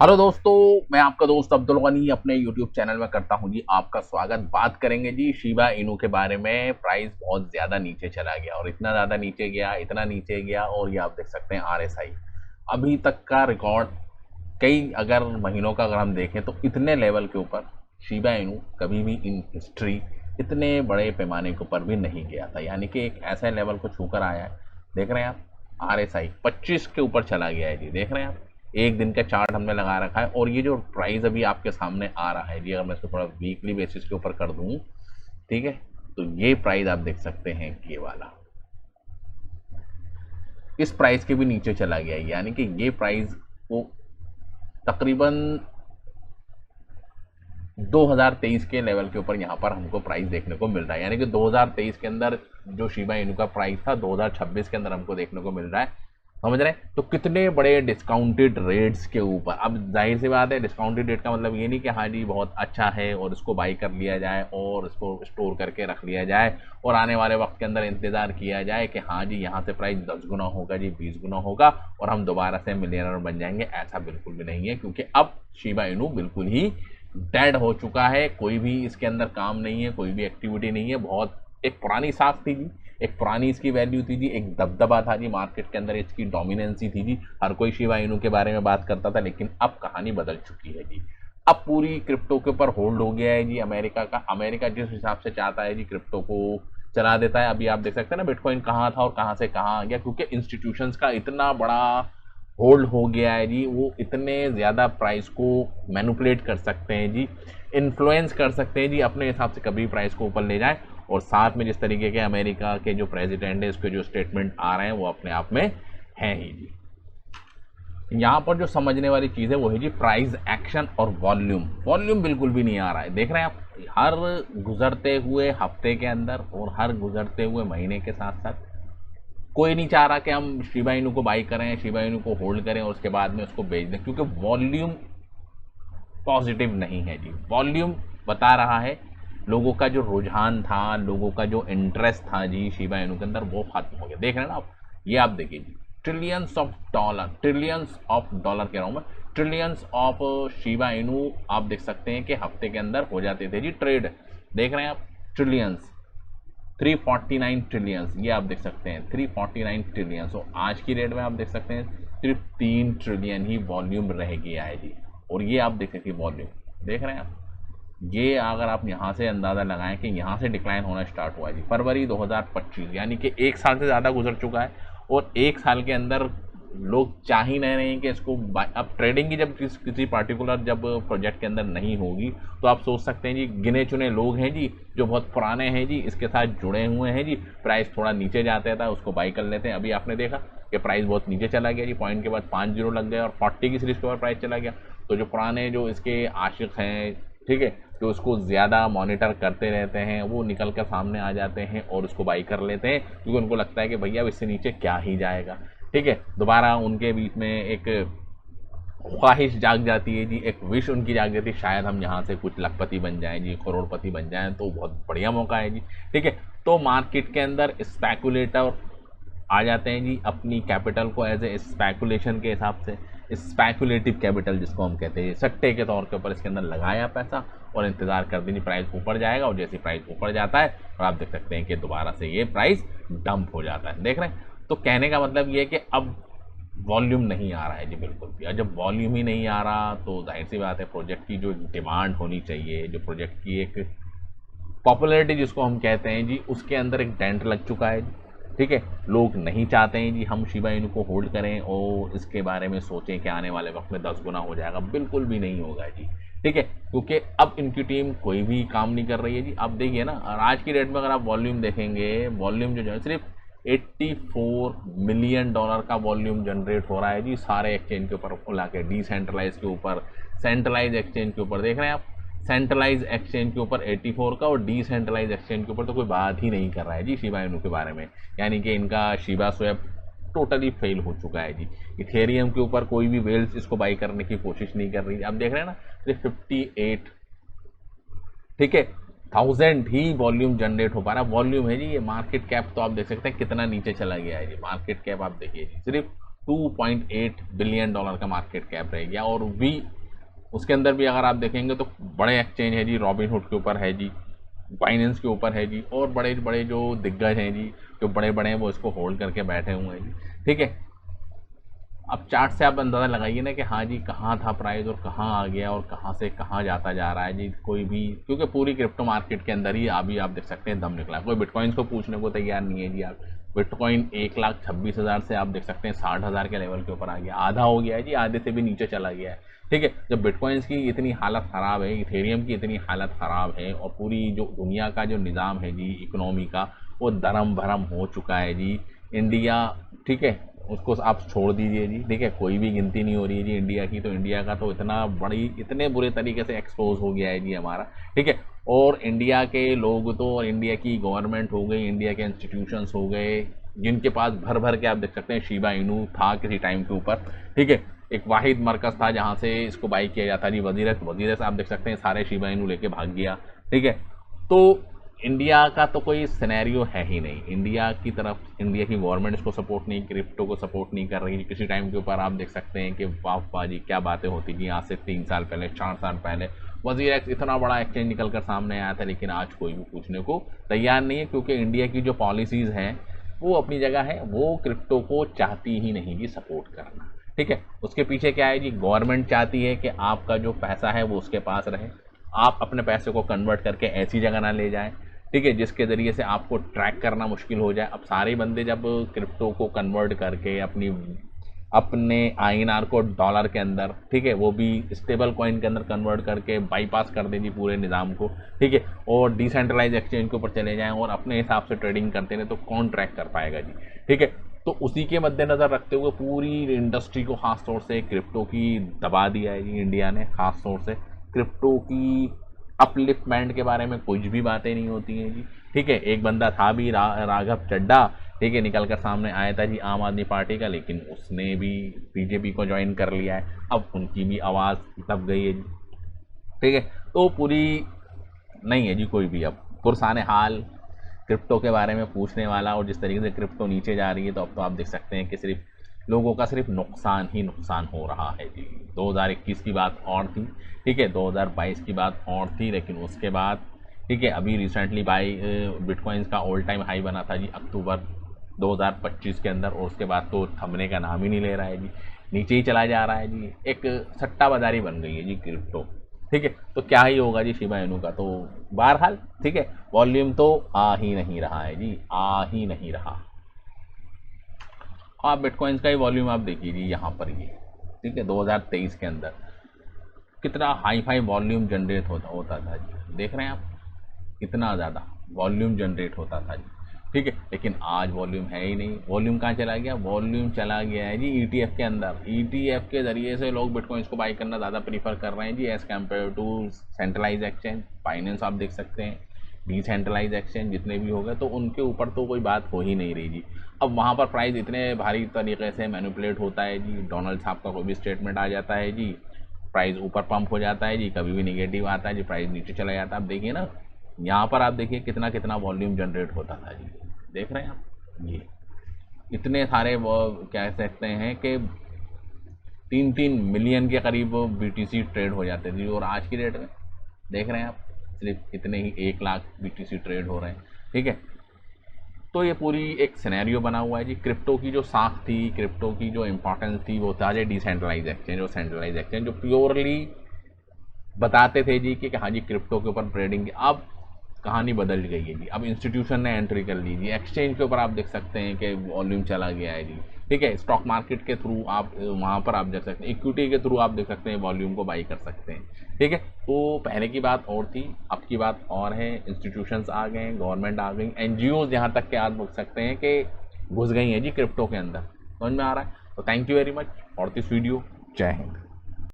Hello दोस्तों, मैं आपका दोस्त अब्दुल गनी अपने यूट्यूब चैनल में करता हूं जी आपका स्वागत। बात करेंगे जी शिबा इनू के बारे में। प्राइस बहुत ज़्यादा नीचे चला गया और इतना ज़्यादा नीचे गया, इतना नीचे गया और ये आप देख सकते हैं आरएसआई अभी तक का रिकॉर्ड कई अगर महीनों का अगर हम देखें तो इतने लेवल के ऊपर शिबा इनू कभी भी इन हिस्ट्री इतने बड़े पैमाने के ऊपर भी नहीं गया था। यानी कि एक ऐसे लेवल को छूकर आया है। देख रहे हैं आप आरएसआई 25 के ऊपर चला गया है जी। देख रहे हैं आप, एक दिन का चार्ट हमने लगा रखा है और ये जो प्राइस अभी आपके सामने आ रहा है जी, अगर मैं इसको थोड़ा वीकली बेसिस के ऊपर कर दूं, ठीक है, तो ये प्राइस आप देख सकते हैं ये वाला इस प्राइस के भी नीचे चला गया है। यानी कि ये प्राइस को तकरीबन 2023 के लेवल के ऊपर यहाँ पर हमको प्राइस देखने को मिल रहा है। यानी कि 2023 के अंदर जो शिबा इनू का प्राइस था 2026 के अंदर हमको देखने को मिल रहा है। समझ रहे हैं? तो कितने बड़े डिस्काउंटेड रेट्स के ऊपर। अब जाहिर सी बात है, डिस्काउंटेड रेट का मतलब ये नहीं कि हाँ जी बहुत अच्छा है और इसको बाई कर लिया जाए और इसको स्टोर करके रख लिया जाए और आने वाले वक्त के अंदर इंतजार किया जाए कि हाँ जी यहाँ से प्राइस 10 गुना होगा जी, 20 गुना होगा और हम दोबारा से मिलियनर बन जाएंगे। ऐसा बिल्कुल भी नहीं है, क्योंकि अब शिबा इनू बिल्कुल ही डेड हो चुका है। कोई भी इसके अंदर काम नहीं है, कोई भी एक्टिविटी नहीं है। बहुत एक पुरानी साख थी जी, एक पुरानी इसकी वैल्यू थी जी, एक दबदबा था जी मार्केट के अंदर, इसकी डोमिनेंसी थी जी। हर कोई शिबा इनू के बारे में बात करता था, लेकिन अब कहानी बदल चुकी है जी। अब पूरी क्रिप्टो के ऊपर होल्ड हो गया है जी अमेरिका का। अमेरिका जिस हिसाब से चाहता है जी क्रिप्टो को चला देता है। अभी आप देख सकते हैं ना बिटकॉइन कहाँ था और कहाँ से कहाँ आ गया, क्योंकि इंस्टीट्यूशंस का इतना बड़ा होल्ड हो गया है जी। वो इतने ज़्यादा प्राइस को मैनिपुलेट कर सकते हैं जी, इन्फ्लुएंस कर सकते हैं जी, अपने हिसाब से कभी प्राइस को ऊपर ले जाए। और साथ में जिस तरीके के अमेरिका के जो प्रेसिडेंट है उसके जो स्टेटमेंट आ रहे हैं वो अपने आप में हैं ही जी। यहाँ पर जो समझने वाली चीज़ है वो है जी प्राइस एक्शन और वॉल्यूम। वॉल्यूम बिल्कुल भी नहीं आ रहा है। देख रहे हैं आप, हर गुजरते हुए हफ्ते के अंदर और हर गुजरते हुए महीने के साथ साथ कोई नहीं चाह रहा कि हम शिबा इनू को बाई करें, शिबा इनू को होल्ड करें और उसके बाद में उसको बेच दें, क्योंकि वॉल्यूम पॉजिटिव नहीं है जी। वॉल्यूम बता रहा है लोगों का जो रुझान था, लोगों का जो इंटरेस्ट था जी शिबा इनू के अंदर, वो खत्म हो गया। देख रहे हैं ना आप, ये आप देखिए जी, trillions of dollar, trillions of dollar कह रहा हूँ मैं, ट्रिलियंस ऑफ शिबा इनू आप देख सकते हैं कि हफ्ते के अंदर हो जाते थे जी ट्रेड। देख रहे हैं आप, ट्रिलियंस 349 ट्रिलियंस, ये आप देख सकते हैं 349 ट्रिलियंस। और आज की रेट में आप देख सकते हैं सिर्फ 3 ट्रिलियन ही वॉल्यूम रह गया है जी। और ये आप देख सकते हैं वॉल्यूम, देख रहे हैं आप, ये अगर आप यहाँ से अंदाज़ा लगाएं कि यहाँ से डिक्लाइन होना स्टार्ट हुआ है जी फरवरी 2025, यानी कि एक साल से ज़्यादा गुजर चुका है। और एक साल के अंदर लोग चाह ही नहीं रहे हैं कि इसको अब ट्रेडिंग की जब किसी पार्टिकुलर जब प्रोजेक्ट के अंदर नहीं होगी, तो आप सोच सकते हैं जी गिने चुने लोग हैं जी जो बहुत पुराने हैं जी इसके साथ जुड़े हुए हैं जी। प्राइस थोड़ा नीचे जाता था उसको बाई कर लेते हैं। अभी आपने देखा कि प्राइस बहुत नीचे चला गया जी, पॉइंट के बाद 5 जीरो लग गए और 40 की सीरीज के बाद प्राइस चला गया। तो जो पुराने जो इसके आशिक हैं, ठीक है, जो उसको ज़्यादा मॉनिटर करते रहते हैं, वो निकल कर सामने आ जाते हैं और उसको बाई कर लेते हैं, क्योंकि उनको लगता है कि भैया अब इससे नीचे क्या ही जाएगा। ठीक है, दोबारा उनके बीच में एक ख्वाहिश जाग जाती है जी, एक विश उनकी जाग जाती है, शायद हम यहाँ से कुछ लखपति बन जाएं जी, करोड़पति बन जाएं, तो बहुत बढ़िया मौका है जी। ठीक है, तो मार्केट के अंदर स्पेकुलेटर आ जाते हैं जी अपनी कैपिटल को एज ए स्पेकुलेशन के हिसाब से, स्पेकुलेटिव कैपिटल जिसको हम कहते हैं, सट्टे के तौर के ऊपर इसके अंदर लगाया पैसा और इंतजार कर देंगे प्राइस ऊपर जाएगा। और जैसे प्राइस ऊपर जाता है और आप देख सकते हैं कि दोबारा से ये प्राइस डंप हो जाता है। देख रहे हैं? तो कहने का मतलब ये है कि अब वॉल्यूम नहीं आ रहा है जी बिल्कुल भी। और जब वॉल्यूम ही नहीं आ रहा तो जाहिर सी बात है प्रोजेक्ट की जो डिमांड होनी चाहिए, जो प्रोजेक्ट की एक पॉपुलैरिटी जिसको हम कहते हैं जी, उसके अंदर एक डेंट लग चुका है जी। ठीक है, लोग नहीं चाहते हैं जी हम शिबा इनू को होल्ड करें और इसके बारे में सोचें कि आने वाले वक्त में 10 गुना हो जाएगा। बिल्कुल भी नहीं होगा जी। ठीक है, क्योंकि अब इनकी टीम कोई भी काम नहीं कर रही है जी। अब देखिए ना, और आज की डेट में अगर आप वॉल्यूम देखेंगे, वॉल्यूम जो है सिर्फ 84 मिलियन डॉलर का वॉल्यूम जनरेट हो रहा है जी सारे एक्सचेंज के ऊपर खुला के, डिसेंट्रलाइज के ऊपर, सेंट्रलाइज एक्सचेंज के ऊपर। देख रहे हैं आप, सेंट्रलाइज एक्सचेंज के ऊपर 84 का और डिसेंट्रलाइज एक्सचेंज के ऊपर तो कोई बात ही नहीं कर रहा है जी शिबा इनू के बारे में। यानी कि इनका शिबा स्वैप टोटली फेल हो चुका है जी। इथेरियम के ऊपर कोई भी वेल्स इसको बाई करने की कोशिश नहीं कर रही। आप देख रहे हैं ना, सिर्फ 58, ठीक है, 1000 ही वॉल्यूम जनरेट हो पा रहा है। वॉल्यूम है जी, ये मार्केट कैप तो आप देख सकते हैं कितना नीचे चला गया है जी। मार्केट कैप आप देखिए जी, सिर्फ $2.8 बिलियन का मार्केट कैप रह गया। और भी उसके अंदर भी अगर आप देखेंगे तो बड़े एक्सचेंज है जी, रॉबिनहुड के ऊपर है जी, बाइनेंस के ऊपर है जी, और बड़े बड़े जो दिग्गज हैं जी, जो बड़े बड़े हैं वो इसको होल्ड करके बैठे हुए हैं जी। ठीक है, अब चार्ट से आप अंदाज़ा लगाइए ना कि हाँ जी कहाँ था प्राइस और कहाँ आ गया और कहाँ से कहाँ जाता जा रहा है जी। कोई भी, क्योंकि पूरी क्रिप्टो मार्केट के अंदर ही अभी आप देख सकते हैं दम निकला है। कोई बिटकॉइंस को पूछने को तैयार नहीं है जी। आप बिटकॉइन 1,26,000 से आप देख सकते हैं 60,000 के लेवल के ऊपर आ गया, आधा हो गया है जी, आधे से भी नीचे चला गया है। ठीक है, जब बिटकॉइंस की इतनी हालत ख़राब है, इथेरियम की इतनी हालत ख़राब है, और पूरी जो दुनिया का जो निज़ाम है जी इकोनॉमी का, वो दरम भरम हो चुका है जी। इंडिया, ठीक है, उसको आप छोड़ दीजिए जी। ठीक है, कोई भी गिनती नहीं हो रही है जी इंडिया की, तो इंडिया का तो इतने बुरे तरीके से एक्सपोज हो गया है जी हमारा। ठीक है, और इंडिया के लोग तो, और इंडिया की गवर्नमेंट हो गई, इंडिया के इंस्टीट्यूशंस हो गए, जिनके पास भर भर के आप देख सकते हैं शिबा इनू था किसी टाइम के ऊपर। ठीक है, एक वाहिद मरकज़ था जहाँ से इसको बाई किया जाता जी, वजीरस आप देख सकते हैं सारे शिबा इनू लेके भाग गया। ठीक है, तो इंडिया का तो कोई सिनेरियो है ही नहीं। इंडिया की तरफ, इंडिया की गवर्नमेंट इसको सपोर्ट नहीं, क्रिप्टो को सपोर्ट नहीं कर रही। किसी टाइम के ऊपर आप देख सकते हैं कि वाह जी क्या बातें होती थी, आज से 3 साल पहले, 4 साल पहले वजीर एक्स इतना बड़ा एक्सचेंज निकल कर सामने आया था, लेकिन आज कोई भी पूछने को तैयार नहीं है, क्योंकि इंडिया की जो पॉलिसीज़ हैं वो अपनी जगह है, वो क्रिप्टो को चाहती ही नहीं कि सपोर्ट करना। ठीक है, उसके पीछे क्या है जी, गवर्नमेंट चाहती है कि आपका जो पैसा है वो उसके पास रहे, आप अपने पैसे को कन्वर्ट करके ऐसी जगह ना ले जाएं, ठीक है, जिसके ज़रिए से आपको ट्रैक करना मुश्किल हो जाए। अब सारे बंदे जब क्रिप्टो को कन्वर्ट करके अपने आईएनआर को डॉलर के अंदर, ठीक है, वो भी स्टेबल कॉइन के अंदर कन्वर्ट करके बाईपास कर दें जी पूरे निज़ाम को। ठीक है, और डिसेंट्रलाइज एक्सचेंज के ऊपर चले जाएं और अपने हिसाब से ट्रेडिंग करते रहें, तो कौन ट्रैक कर पाएगा जी। ठीक है, तो उसी के मद्देनज़र रखते हुए पूरी इंडस्ट्री को खास तौर से क्रिप्टो की दबा दिया है जी इंडिया ने। खास तौर से क्रिप्टो की अपलिफ्टमेंट के बारे में कुछ भी बातें नहीं होती हैं जी। ठीक है, एक बंदा था भी राघव चड्ढा, ठीक है, निकल कर सामने आया था जी आम आदमी पार्टी का, लेकिन उसने भी बीजेपी को ज्वाइन कर लिया है। अब उनकी भी आवाज़ दब गई है जी। ठीक है, तो पूरी नहीं है जी कोई भी अब पुरसाने हाल क्रिप्टो के बारे में पूछने वाला। और जिस तरीके से क्रिप्टो नीचे जा रही है, तो अब तो आप देख सकते हैं कि सिर्फ लोगों का सिर्फ नुकसान ही नुकसान हो रहा है जी। 2021 की बात और थी, ठीक है, 2022 की बात और थी, लेकिन उसके बाद, ठीक है, अभी रिसेंटली बिटकॉइंस का ऑल टाइम हाई बना था जी अक्टूबर 2025 के अंदर, और उसके बाद तो थमने का नाम ही नहीं ले रहा है जी, नीचे ही चला जा रहा है जी। एक सट्टा बाजारी बन गई है जी क्रिप्टो। ठीक है, तो क्या ही होगा जी शिबा इनू का तो बहरहाल। ठीक है, वॉल्यूम तो आ ही नहीं रहा है जी, आ ही नहीं रहा। आप बिटकॉइंस का ही वॉल्यूम आप देखिए जी यहाँ पर ये, ठीक है, 2023 के अंदर कितना हाई फाई वॉल्यूम जनरेट होता था जी, देख रहे हैं आप, कितना ज़्यादा वॉल्यूम जनरेट होता था जी। ठीक है, लेकिन आज वॉल्यूम है ही नहीं। वॉल्यूम कहाँ चला गया, वॉल्यूम चला गया है जी ईटीएफ के अंदर। ईटीएफ के ज़रिए से लोग बिटकॉइंस को बाई करना ज़्यादा प्रीफर कर रहे हैं जी, as compare to centralize exchange. Binance आप देख सकते हैं, डिसेंट्रलाइज एक्सचेंज जितने भी हो गए, तो उनके ऊपर तो कोई बात हो ही नहीं रही जी। अब वहाँ पर प्राइस इतने भारी तरीके से मैनिपुलेट होता है जी, डोनाल्ड साहब का कोई भी स्टेटमेंट आ जाता है जी, प्राइस ऊपर पंप हो जाता है जी, कभी भी निगेटिव आता है जी, प्राइस नीचे चला जाता है। आप देखिए ना, यहाँ पर आप देखिए कितना कितना वॉल्यूम जनरेट होता था जी, देख रहे हैं आप, ये इतने सारे वो कह सकते हैं कि 3-3 मिलियन के करीब बीटीसी ट्रेड हो जाते थे, और आज की डेट में देख रहे हैं आप सिर्फ इतने ही 1 लाख बीटीसी ट्रेड हो रहे हैं। ठीक है, तो ये पूरी एक सिनेरियो बना हुआ है जी। क्रिप्टो की जो साख थी, क्रिप्टो की जो इम्पोर्टेंस थी, वो था जी डिसेंट्रलाइज एक्सचेंज और सेंट्रलाइज एक्सचेंज, जो प्योरली बताते थे जी कि हाँ जी क्रिप्टो के ऊपर ट्रेडिंग। अब कहानी बदल गई है जी, अब इंस्टीट्यूशन ने एंट्री कर ली जी। एक्सचेंज के ऊपर आप देख सकते हैं कि वॉल्यूम चला गया है जी। ठीक है, स्टॉक मार्केट के थ्रू आप वहाँ पर आप देख सकते हैं, इक्विटी के थ्रू आप देख सकते हैं वॉल्यूम को बाई कर सकते हैं। ठीक है, तो पहले की बात और थी, अब की बात और है। इंस्टीट्यूशंस आ गए, गवर्नमेंट आ गई, एनजीओज यहाँ तक के आप बोल सकते हैं कि घुस गई हैं जी क्रिप्टो के अंदर। समझ में आ रहा है? तो thank you very much for this video. जय हिंद।